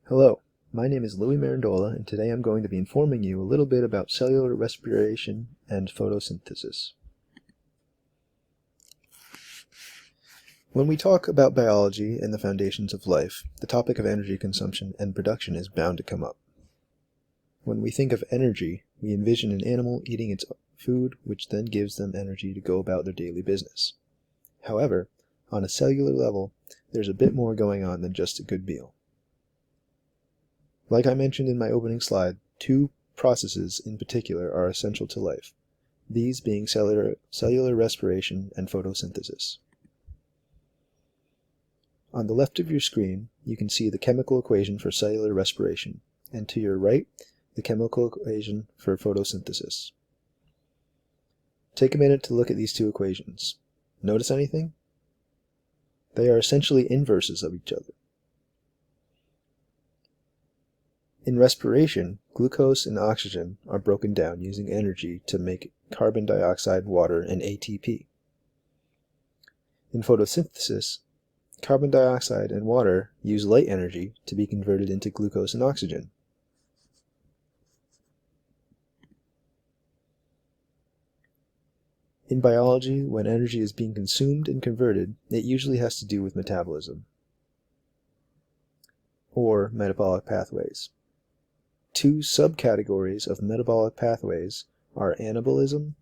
Hello, my name is Louis Marandola, and today I'm going to be informing you a little bit about cellular respiration and photosynthesis. When we talk about biology and the foundations of life, the topic of energy consumption and production is bound to come up. When we think of energy, we envision an animal eating its food, which then gives them energy to go about their daily business. However, on a cellular level, there's a bit more going on than just a good meal. Like I mentioned in my opening slide, two processes in particular are essential to life, these being cellular respiration and photosynthesis. On the left of your screen, you can see the chemical equation for cellular respiration, and to your right, the chemical equation for photosynthesis. Take a minute to look at these two equations. Notice anything? They are essentially inverses of each other. In respiration, glucose and oxygen are broken down using energy to make carbon dioxide, water, and ATP. In photosynthesis, carbon dioxide and water use light energy to be converted into glucose and oxygen. In biology, when energy is being consumed and converted, it usually has to do with metabolism or metabolic pathways. Two subcategories of metabolic pathways are anabolism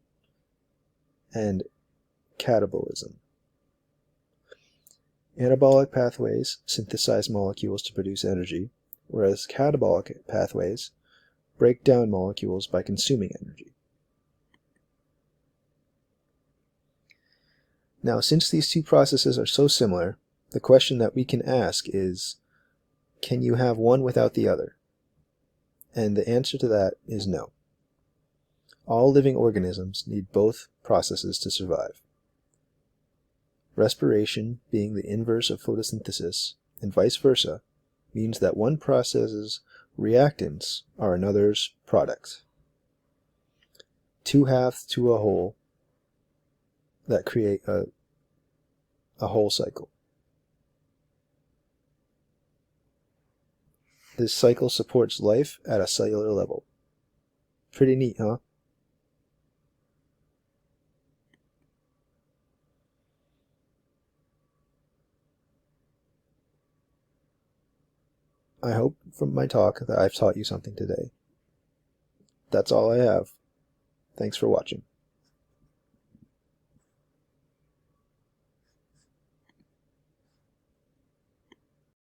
and catabolism. Anabolic pathways synthesize molecules to produce energy, whereas catabolic pathways break down molecules by consuming energy. Now, since these two processes are so similar, the question that we can ask is, can you have one without the other? And the answer to that is no. All living organisms need both processes to survive. Respiration, being the inverse of photosynthesis, and vice versa, means that one process's reactants are another's product. Two halves to a whole that create a whole cycle. This cycle supports life at a cellular level. Pretty neat, huh? I hope from my talk that I've taught you something today. That's all I have. Thanks for watching.